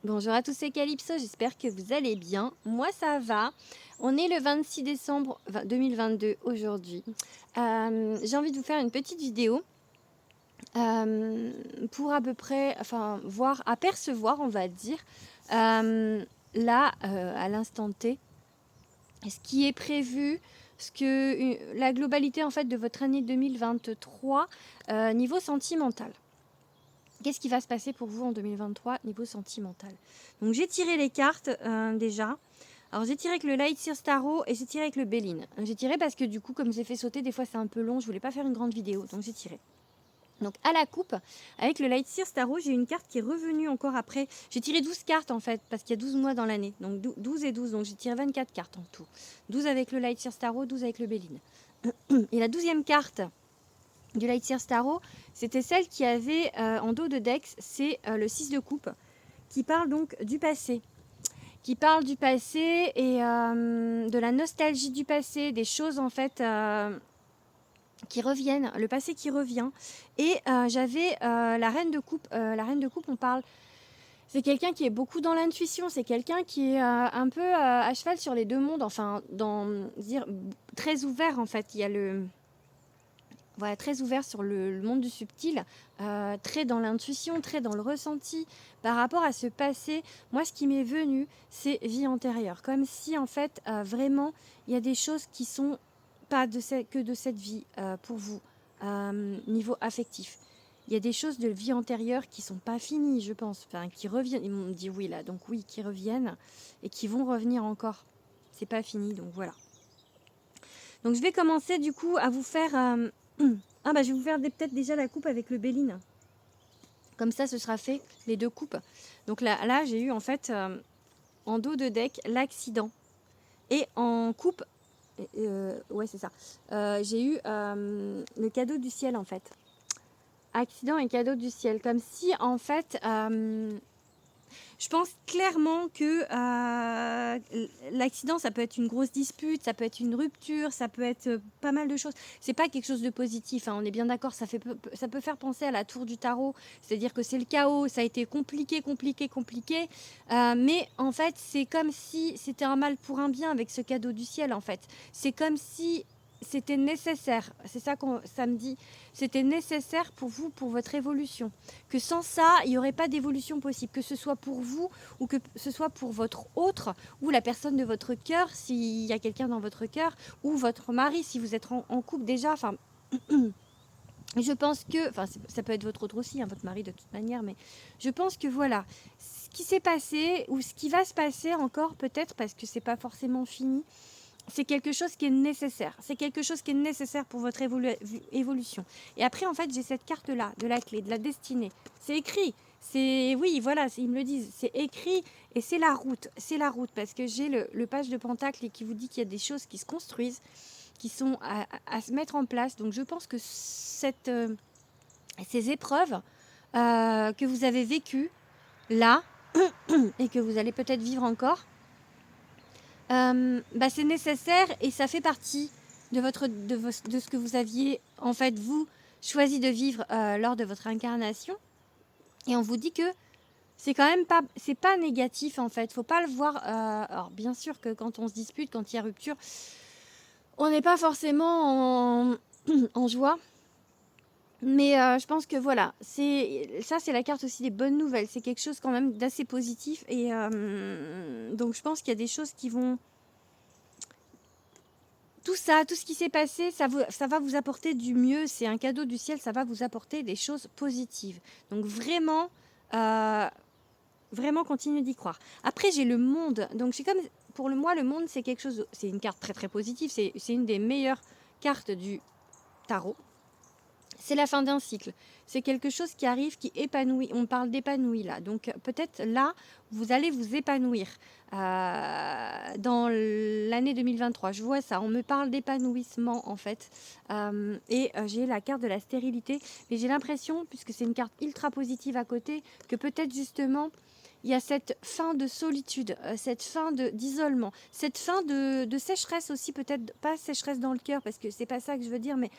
Bonjour à tous, c'est Calypso, j'espère que vous allez bien. Moi ça va. On est le 26 décembre 2022 aujourd'hui. J'ai envie de vous faire une petite vidéo pour à peu près, apercevoir, on va dire, là, à l'instant T, ce qui est prévu, la globalité en fait de votre année 2023 niveau sentimental. Qu'est-ce qui va se passer pour vous en 2023 niveau sentimental? Donc j'ai tiré les cartes déjà. Alors j'ai tiré avec le Light Sears Tarot et j'ai tiré avec le Béline. J'ai tiré parce que du coup comme j'ai fait sauter, des fois c'est un peu long, je voulais pas faire une grande vidéo, donc j'ai tiré. Donc à la coupe, avec le Light Sears Tarot, j'ai une carte qui est revenue encore après. J'ai tiré 12 cartes en fait, parce qu'il y a 12 mois dans l'année. Donc 12 et 12, donc j'ai tiré 24 cartes en tout. 12 avec le Light Sears Tarot, 12 avec le Béline. Et la 12e carte du Light Sears Tarot, c'était celle qui avait en dos de Dex, c'est le 6 de coupe, qui parle donc du passé. Qui parle du passé et de la nostalgie du passé, des choses en fait qui reviennent, le passé qui revient. Et j'avais la reine de coupe. La reine de coupe, on parle, c'est quelqu'un qui est beaucoup dans l'intuition, c'est quelqu'un qui est un peu à cheval sur les deux mondes, enfin, très ouvert en fait. Il y a voilà, très ouvert sur le monde du subtil, très dans l'intuition, très dans le ressenti. Par rapport à ce passé, moi, ce qui m'est venu, c'est vie antérieure. Comme si, en fait, vraiment, il y a des choses qui sont pas que de cette vie pour vous, niveau affectif. Il y a des choses de vie antérieure qui sont pas finies, je pense, enfin, qui reviennent. Ils m'ont dit oui, là, donc oui, qui reviennent et qui vont revenir encore. C'est pas fini, donc voilà. Donc je vais commencer du coup à vous faire... je vais vous faire peut-être déjà la coupe avec le Béline. Comme ça, ce sera fait, les deux coupes. Donc là j'ai eu en fait, en dos de deck, l'accident. Et en coupe, ouais c'est ça, j'ai eu le cadeau du ciel en fait. Accident et cadeau du ciel. Comme si en fait... je pense clairement que l'accident, ça peut être une grosse dispute, ça peut être une rupture, ça peut être pas mal de choses. C'est pas quelque chose de positif, hein, on est bien d'accord. Ça peut faire penser à la tour du tarot, c'est-à-dire que c'est le chaos, ça a été compliqué. Mais en fait, c'est comme si c'était un mal pour un bien avec ce cadeau du ciel. En fait, c'est comme si c'était nécessaire. C'est ça ça me dit. C'était nécessaire pour vous, pour votre évolution. Que sans ça, il n'y aurait pas d'évolution possible. Que ce soit pour vous ou que ce soit pour votre autre ou la personne de votre cœur, s'il y a quelqu'un dans votre cœur, ou votre mari, si vous êtes en couple déjà. Enfin, je pense que, enfin, ça peut être votre autre aussi, hein, votre mari de toute manière, mais je pense que voilà, ce qui s'est passé ou ce qui va se passer encore peut-être parce que c'est pas forcément fini, c'est quelque chose qui est nécessaire. C'est quelque chose qui est nécessaire pour votre évolution. Et après, en fait, j'ai cette carte-là, de la clé, de la destinée. C'est écrit. Oui, voilà, ils me le disent. C'est écrit et c'est la route. C'est la route parce que j'ai le page de Pentacle qui vous dit qu'il y a des choses qui se construisent, qui sont à se mettre en place. Donc, je pense que ces épreuves que vous avez vécues là et que vous allez peut-être vivre encore, c'est nécessaire et ça fait partie de ce que vous aviez en fait vous choisi de vivre lors de votre incarnation. Et on vous dit que c'est quand même pas négatif en fait. Faut pas le voir. Alors bien sûr que quand on se dispute, quand il y a rupture, on n'est pas forcément en joie. Mais je pense que voilà, c'est la carte aussi des bonnes nouvelles. C'est quelque chose quand même d'assez positif. Et donc je pense qu'il y a des choses qui vont... Tout ça, tout ce qui s'est passé, ça va vous apporter du mieux. C'est un cadeau du ciel, ça va vous apporter des choses positives. Donc vraiment, vraiment continuez d'y croire. Après, j'ai le monde. Donc c'est comme, pour moi, le monde, c'est quelque chose, c'est une carte très très positive. C'est une des meilleures cartes du tarot. C'est la fin d'un cycle. C'est quelque chose qui arrive, qui épanouit. On parle d'épanouir là. Donc peut-être là, vous allez vous épanouir dans l'année 2023. Je vois ça. On me parle d'épanouissement en fait. J'ai la carte de la stérilité. Mais j'ai l'impression, puisque c'est une carte ultra positive à côté, que peut-être justement, il y a cette fin de solitude, cette fin d'isolement, cette fin de sécheresse aussi, peut-être pas sécheresse dans le cœur, parce que c'est pas ça que je veux dire, mais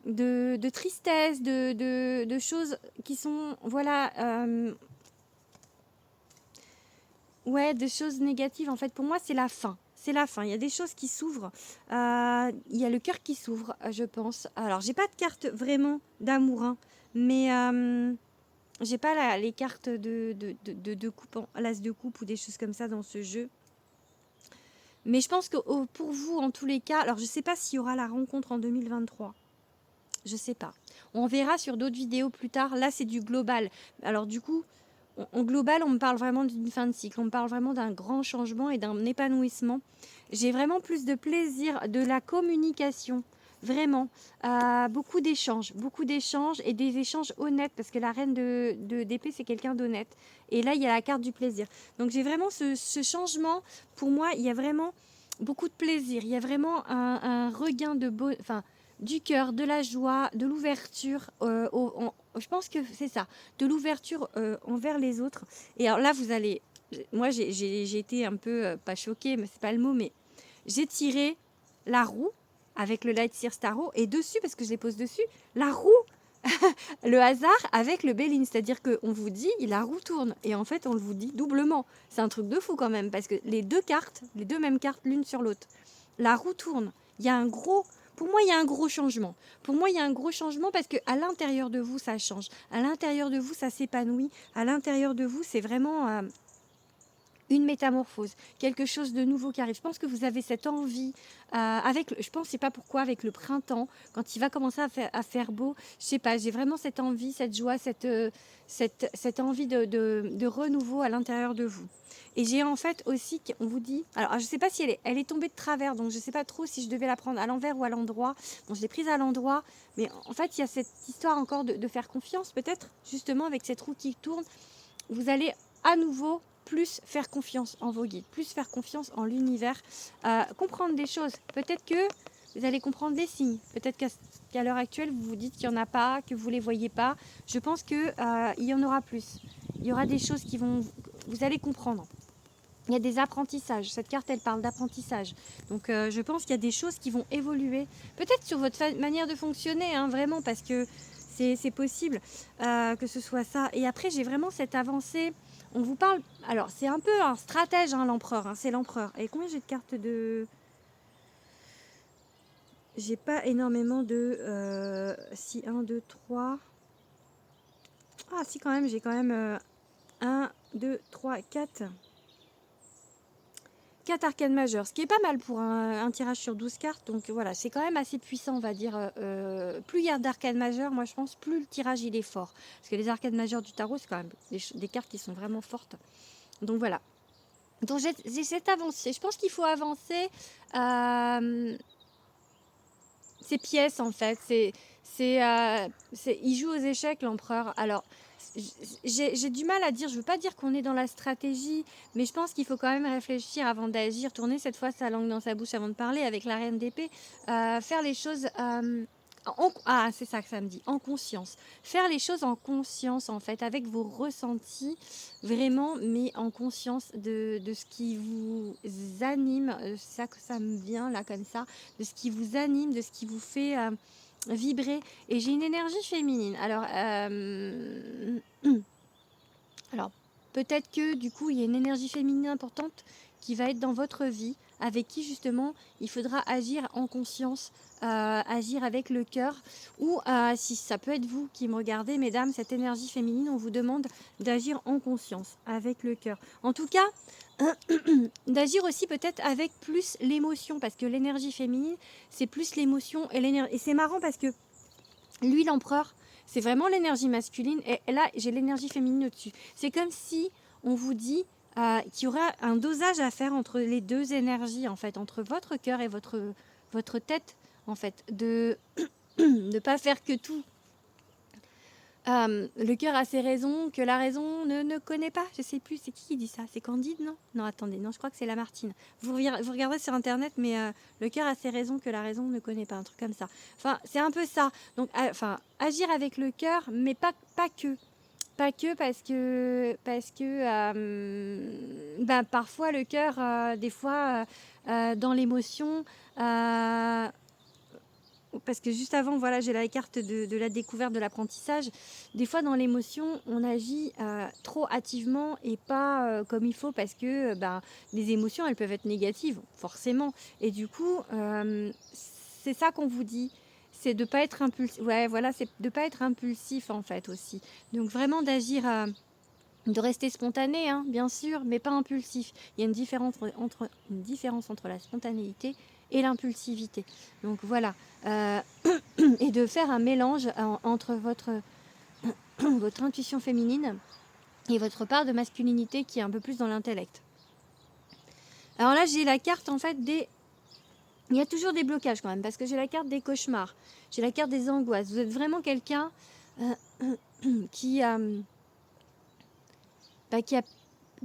de tristesse, de choses qui sont, voilà, Ouais, de choses négatives, en fait, pour moi, c'est la fin. C'est la fin. Il y a des choses qui s'ouvrent. Il y a le cœur qui s'ouvre, je pense. Alors, j'ai pas de carte vraiment d'amour, hein, mais j'ai pas les cartes de coupe, l'as de coupe ou des choses comme ça dans ce jeu. Mais je pense que pour vous, en tous les cas, alors je sais pas s'il y aura la rencontre en 2023. Je sais pas. On verra sur d'autres vidéos plus tard. Là, c'est du global. Alors du coup, en global, on me parle vraiment d'une fin de cycle. On me parle vraiment d'un grand changement et d'un épanouissement. J'ai vraiment plus de plaisir de la communication. Vraiment. Beaucoup d'échanges et des échanges honnêtes parce que la reine d'épée, c'est quelqu'un d'honnête. Et là, il y a la carte du plaisir. Donc j'ai vraiment ce changement. Pour moi, il y a vraiment beaucoup de plaisir. Il y a vraiment un regain de beau, enfin, du cœur, de la joie, de l'ouverture. Je pense que c'est ça, de l'ouverture envers les autres. Et alors là, moi, j'ai été un peu, pas choquée, mais c'est pas le mot, mais j'ai tiré la roue avec le Light Seer Starro et dessus, parce que je les pose dessus, la roue, le hasard avec le Béline. C'est-à-dire qu'on vous dit, la roue tourne. Et en fait, on le vous dit doublement. C'est un truc de fou quand même, parce que les deux mêmes cartes, l'une sur l'autre, la roue tourne. Il y a un gros... Pour moi, il y a un gros changement. Pour moi, il y a un gros changement parce qu'à l'intérieur de vous, ça change. À l'intérieur de vous, ça s'épanouit. À l'intérieur de vous, c'est vraiment une métamorphose, quelque chose de nouveau qui arrive. Je pense que vous avez cette envie, je pense, je sais pas pourquoi, avec le printemps, quand il va commencer à faire beau, je sais pas, j'ai vraiment cette envie, cette joie, cette envie de renouveau à l'intérieur de vous. Et j'ai en fait aussi, on vous dit, alors je sais pas si elle est tombée de travers, donc je sais pas trop si je devais la prendre à l'envers ou à l'endroit. Bon, je l'ai prise à l'endroit, mais en fait, il y a cette histoire encore de faire confiance, peut-être, justement, avec cette roue qui tourne. Vous allez à nouveau plus faire confiance en vos guides, plus faire confiance en l'univers, comprendre des choses. Peut-être que vous allez comprendre des signes. Peut-être qu'à l'heure actuelle, vous vous dites qu'il n'y en a pas, que vous ne les voyez pas. Je pense qu'il y en aura plus. Il y aura des choses vous allez comprendre. Il y a des apprentissages. Cette carte, elle parle d'apprentissage. Donc, je pense qu'il y a des choses qui vont évoluer. Peut-être sur votre manière de fonctionner, hein, vraiment, parce que c'est possible que ce soit ça. Et après, j'ai vraiment cette avancée. On vous parle... Alors, c'est un peu un stratège, hein, l'empereur. Hein, c'est l'empereur. Et combien j'ai de cartes de... J'ai pas énormément de... si, 1, 2, 3... Ah, si, quand même, j'ai quand même 1, 2, 3, 4... 4 arcanes majeures, ce qui est pas mal pour un tirage sur 12 cartes. Donc voilà, c'est quand même assez puissant, on va dire. Plus il y a d'arcanes majeures, moi je pense, plus le tirage il est fort. Parce que les arcanes majeures du tarot, c'est quand même des cartes qui sont vraiment fortes. Donc voilà. Donc j'ai cette avancée. Je pense qu'il faut avancer ces pièces en fait. Il joue aux échecs l'empereur. Alors j'ai du mal à dire, je veux pas dire qu'on est dans la stratégie, mais je pense qu'il faut quand même réfléchir avant d'agir, tourner cette fois sa langue dans sa bouche avant de parler avec la reine d'épée, faire les choses c'est ça que ça me dit, en conscience. Faire les choses en conscience en fait, avec vos ressentis vraiment, mais en conscience de ce qui vous anime, c'est ça que ça me vient là comme ça, de ce qui vous anime, de ce qui vous fait vibrer. Et j'ai une énergie féminine. Alors peut-être que du coup, il y a une énergie féminine importante qui va être dans votre vie, avec qui justement il faudra agir en conscience, agir avec le cœur. Ou si ça peut être vous qui me regardez, mesdames, cette énergie féminine, on vous demande d'agir en conscience, avec le cœur. En tout cas, d'agir aussi peut-être avec plus l'émotion, parce que l'énergie féminine, c'est plus l'émotion et l'énergie. Et c'est marrant parce que lui, l'empereur, c'est vraiment l'énergie masculine. Et là, j'ai l'énergie féminine au-dessus. C'est comme si on vous dit qu'il y aurait un dosage à faire entre les deux énergies, en fait, entre votre cœur et votre tête, en fait. De ne pas faire que tout. Le cœur a ses raisons que la raison ne connaît pas. Je sais plus, c'est qui dit ça? C'est Candide, non? Non, attendez, non, je crois que c'est Lamartine. Vous regardez sur Internet, mais le cœur a ses raisons que la raison ne connaît pas, un truc comme ça. Enfin, c'est un peu ça. Donc, agir avec le cœur, mais pas que. Pas que parce que parfois le cœur, des fois, dans l'émotion, parce que juste avant, voilà, j'ai la carte de la découverte de l'apprentissage. Des fois, dans l'émotion, on agit trop hâtivement et pas comme il faut parce que les émotions, elles peuvent être négatives, forcément. Et du coup, c'est ça qu'on vous dit. C'est de pas être impulsif. Ouais, voilà, c'est de pas être impulsif en fait aussi. Donc vraiment d'agir, de rester spontané, hein, bien sûr, mais pas impulsif. Il y a une différence entre la spontanéité et l'impulsivité. Donc voilà. Euh, et de faire un mélange entre votre intuition féminine et votre part de masculinité qui est un peu plus dans l'intellect. Alors là, j'ai la carte en fait des... Il y a toujours des blocages quand même, parce que j'ai la carte des cauchemars, j'ai la carte des angoisses. Vous êtes vraiment quelqu'un qui, qui,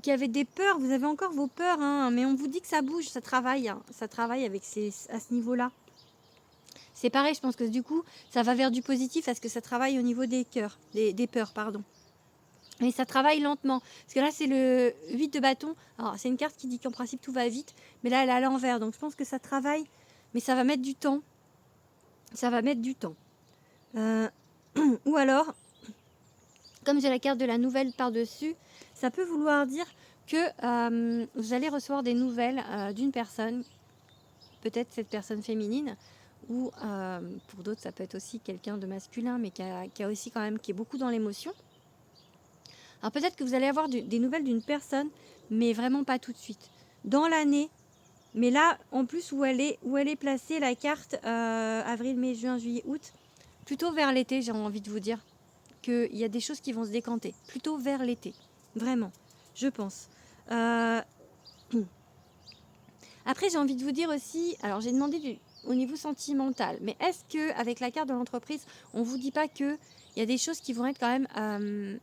qui avait des peurs. Vous avez encore vos peurs, hein, mais on vous dit que ça bouge, ça travaille. Hein, ça travaille avec à ce niveau-là. C'est pareil, je pense que du coup, ça va vers du positif parce que ça travaille au niveau des cœurs, des peurs, pardon. Et ça travaille lentement. Parce que là, c'est le 8 de bâton. Alors, c'est une carte qui dit qu'en principe, tout va vite. Mais là, elle est à l'envers. Donc, je pense que ça travaille. Mais ça va mettre du temps. Ça va mettre du temps. Ou alors, comme j'ai la carte de la nouvelle par-dessus, ça peut vouloir dire que vous allez recevoir des nouvelles d'une personne. Peut-être cette personne féminine. Ou pour d'autres, ça peut être aussi quelqu'un de masculin, mais qui a aussi quand même, qui est beaucoup dans l'émotion. Alors peut-être que vous allez avoir des nouvelles d'une personne, mais vraiment pas tout de suite. Dans l'année, mais là, en plus, où elle est placée, la carte avril, mai, juin, juillet, août, plutôt vers l'été, j'ai envie de vous dire qu'il y a des choses qui vont se décanter. Plutôt vers l'été, vraiment, je pense. Après, j'ai envie de vous dire aussi, alors j'ai demandé au niveau sentimental, mais est-ce qu'avec la carte de l'entreprise, on ne vous dit pas que il y a des choses qui vont être quand même...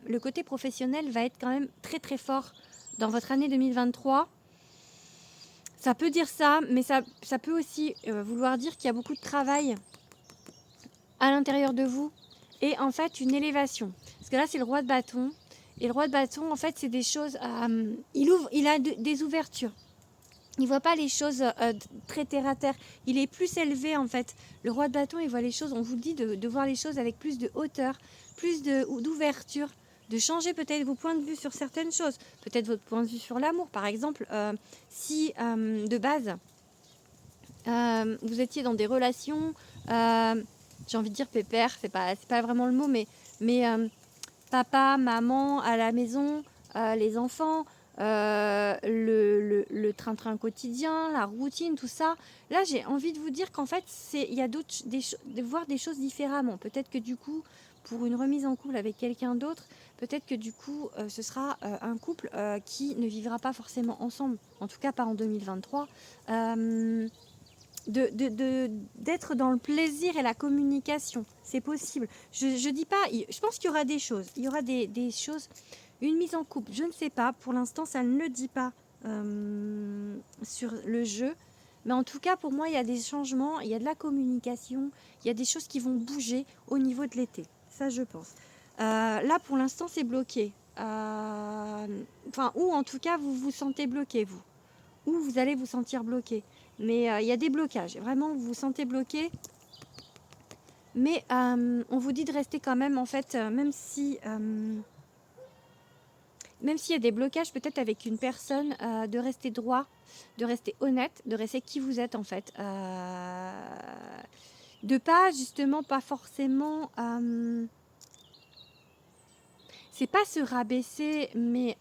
le côté professionnel va être quand même très très fort dans votre année 2023. Ça peut dire ça, mais ça peut aussi vouloir dire qu'il y a beaucoup de travail à l'intérieur de vous et en fait une élévation. Parce que là, c'est le roi de bâton. Et le roi de bâton, en fait, c'est des choses... il a des ouvertures. Il ne voit pas les choses très terre à terre. Il est plus élevé en fait. Le roi de bâton, il voit les choses, on vous dit de voir les choses avec plus de hauteur, plus d'ouverture, de changer peut-être vos points de vue sur certaines choses. Peut-être votre point de vue sur l'amour. Par exemple, si de base, vous étiez dans des relations, j'ai envie de dire pépère, c'est pas vraiment le mot, mais papa, maman, à la maison, les enfants... le train-train quotidien, la routine, tout ça. Là, j'ai envie de vous dire qu'en fait, il y a de voir des choses différemment. Peut-être que du coup, pour une remise en couple avec quelqu'un d'autre, peut-être que du coup, ce sera un couple qui ne vivra pas forcément ensemble, en tout cas pas en 2023. D'être dans le plaisir et la communication, c'est possible. Je dis pas, je pense qu'il y aura des choses. Il y aura des choses. Une mise en couple, je ne sais pas. Pour l'instant, ça ne le dit pas sur le jeu. Mais en tout cas, pour moi, il y a des changements, il y a de la communication, il y a des choses qui vont bouger au niveau de l'été. Ça, je pense. Là, pour l'instant, c'est bloqué. Ou en tout cas, vous vous sentez bloqué, vous. Ou vous allez vous sentir bloqué. Mais il y a des blocages. Vraiment, vous vous sentez bloqué. Mais on vous dit de rester quand même, en fait, même s'il y a des blocages peut-être avec une personne, de rester droit, de rester honnête, de rester qui vous êtes en fait. De pas justement, pas forcément... c'est pas se rabaisser, mais...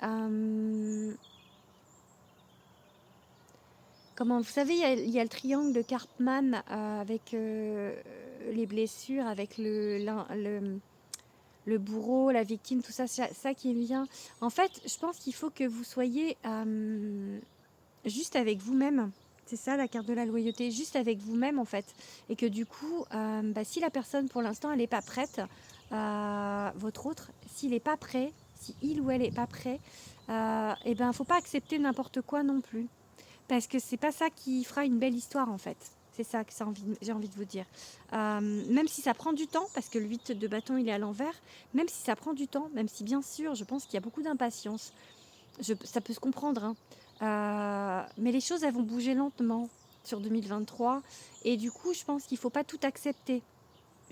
comment, vous savez, il y a le triangle de Karpman avec les blessures, avec le bourreau, la victime, tout ça, ça qui vient. En fait, je pense qu'il faut que vous soyez juste avec vous-même. C'est ça la carte de la loyauté, juste avec vous-même en fait. Et que du coup, si la personne pour l'instant elle n'est pas prête, votre autre, s'il n'est pas prêt, si il ou elle n'est pas prêt, et ben faut pas accepter n'importe quoi non plus. Parce que c'est pas ça qui fera une belle histoire en fait. C'est ça que j'ai envie de vous dire. Même si ça prend du temps, parce que le 8 de bâton il est à l'envers, même si ça prend du temps, même si bien sûr je pense qu'il y a beaucoup d'impatience, ça peut se comprendre, hein. Mais les choses elles vont bouger lentement. sur 2023. Et du coup, je pense qu'il ne faut pas tout accepter.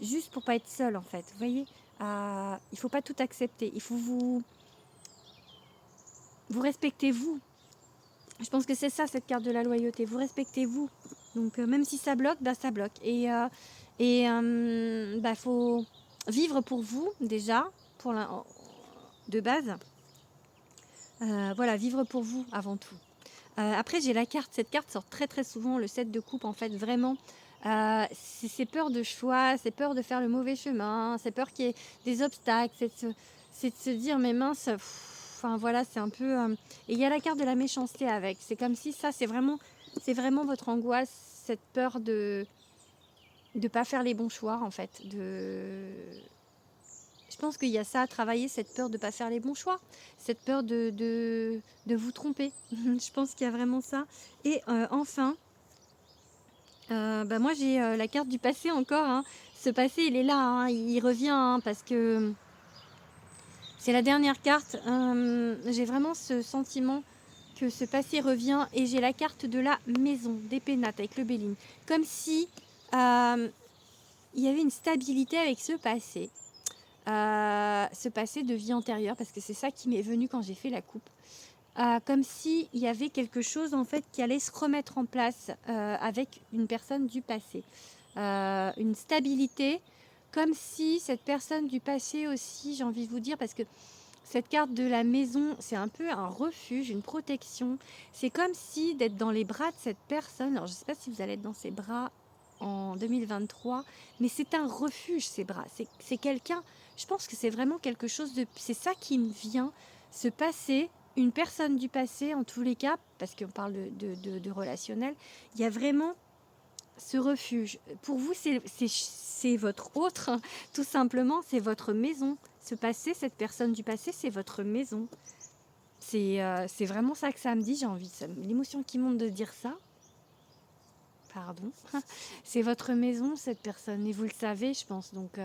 Juste pour pas être seul, en fait. Vous voyez, il ne faut pas tout accepter. Il faut vous respectez vous. Je pense que c'est ça, cette carte de la loyauté. Vous respectez vous. Donc, même si ça bloque, bah, ça bloque. Faut vivre pour vous, déjà, de base. Voilà, vivre pour vous, avant tout. Après, j'ai la carte. Cette carte sort très, très souvent, le 7 de coupe, en fait, vraiment. C'est ces peurs de choix, c'est peur de faire le mauvais chemin, c'est peur qu'il y ait des obstacles, c'est de se dire, mais mince, enfin voilà, c'est un peu... Et il y a la carte de la méchanceté avec. C'est comme si ça, c'est vraiment votre angoisse, cette peur de pas faire les bons choix, en fait. Je pense qu'il y a ça à travailler, cette peur de pas faire les bons choix, cette peur de vous tromper. Je pense qu'il y a vraiment ça. Et enfin, moi j'ai la carte du passé encore, hein. Ce passé, il est là, hein, il revient, hein, parce que c'est la dernière carte. J'ai vraiment ce sentiment que ce passé revient, et j'ai la carte de la maison, des pénates avec le béline. Comme si il y avait une stabilité avec ce passé. Ce passé de vie antérieure, parce que c'est ça qui m'est venu quand j'ai fait la coupe. Comme s'il y avait quelque chose, en fait, qui allait se remettre en place avec une personne du passé. Une stabilité, comme si cette personne du passé aussi, j'ai envie de vous dire, parce que cette carte de la maison, c'est un peu un refuge, une protection. C'est comme si d'être dans les bras de cette personne. Alors, je ne sais pas si vous allez être dans ses bras en 2023, mais c'est un refuge, ces bras. C'est quelqu'un, je pense que c'est vraiment quelque chose de... C'est ça qui me vient, ce passé, une personne du passé, en tous les cas, parce qu'on parle de relationnel, il y a vraiment ce refuge. Pour vous, c'est votre autre, tout simplement, c'est votre maison. Ce passé, cette personne du passé, c'est votre maison. C'est vraiment ça que ça me dit, j'ai envie, l'émotion qui monte de dire ça. Pardon. C'est votre maison, cette personne, et vous le savez, je pense. Donc,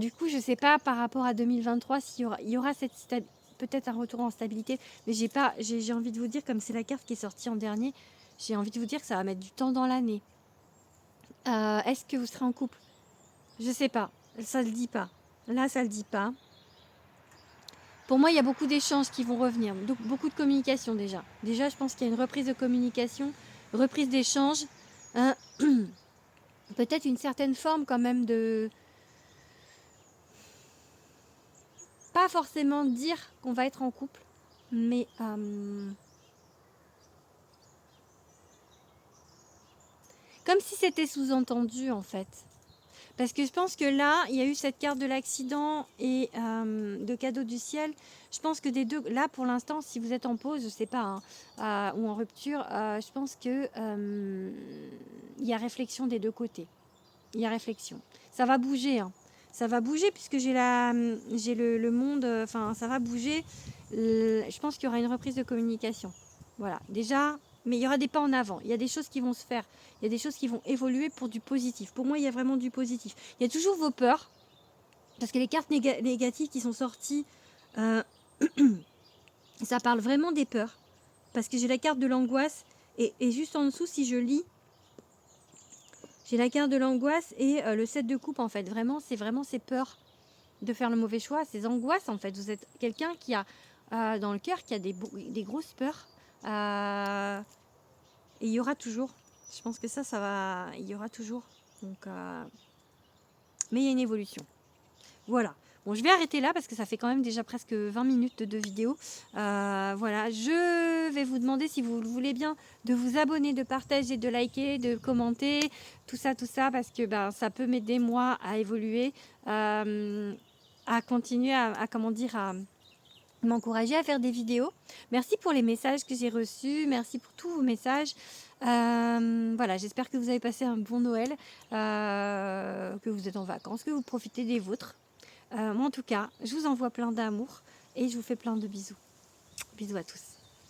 du coup, je ne sais pas par rapport à 2023 s'il y aura peut-être un retour en stabilité, mais j'ai envie de vous dire, comme c'est la carte qui est sortie en dernier, j'ai envie de vous dire que ça va mettre du temps dans l'année. Est-ce que vous serez en couple? Je ne sais pas, ça ne le dit pas. Là, ça ne le dit pas. Pour moi, il y a beaucoup d'échanges qui vont revenir, donc beaucoup de communication déjà. Déjà, je pense qu'il y a une reprise de communication, reprise d'échange, peut-être une certaine forme quand même de... Pas forcément dire qu'on va être en couple, mais comme si c'était sous-entendu, en fait. Parce que je pense que là, il y a eu cette carte de l'accident et de cadeau du ciel. Je pense que des deux, là pour l'instant, si vous êtes en pause, je ne sais pas, hein, ou en rupture, je pense que il y a réflexion des deux côtés. Il y a réflexion. Ça va bouger, hein. Ça va bouger puisque j'ai le monde, enfin ça va bouger. Je pense qu'il y aura une reprise de communication. Voilà, déjà, mais il y aura des pas en avant. Il y a des choses qui vont se faire. Il y a des choses qui vont évoluer pour du positif. Pour moi, il y a vraiment du positif. Il y a toujours vos peurs, parce que les cartes négatives qui sont sorties, ça parle vraiment des peurs. Parce que j'ai la carte de l'angoisse, et juste en dessous, si je lis, j'ai la carte de l'angoisse et le 7 de coupe, en fait. Vraiment, c'est vraiment ces peurs de faire le mauvais choix, ces angoisses, en fait. Vous êtes quelqu'un qui a, dans le cœur, qui a des grosses peurs. Et il y aura toujours. Je pense que ça va... Il y aura toujours. Donc, mais il y a une évolution. Voilà. Bon, je vais arrêter là parce que ça fait quand même déjà presque 20 minutes de vidéo. Voilà. Je vais vous demander, si vous le voulez bien, de vous abonner, de partager, de liker, de commenter, tout ça, parce que ça peut m'aider, moi, à évoluer, à continuer à m'encourager à faire des vidéos. Merci pour les messages que j'ai reçus. Merci pour tous vos messages. Voilà, j'espère que vous avez passé un bon Noël, que vous êtes en vacances, que vous profitez des vôtres. Moi, en tout cas, je vous envoie plein d'amour et je vous fais plein de bisous. Bisous à tous.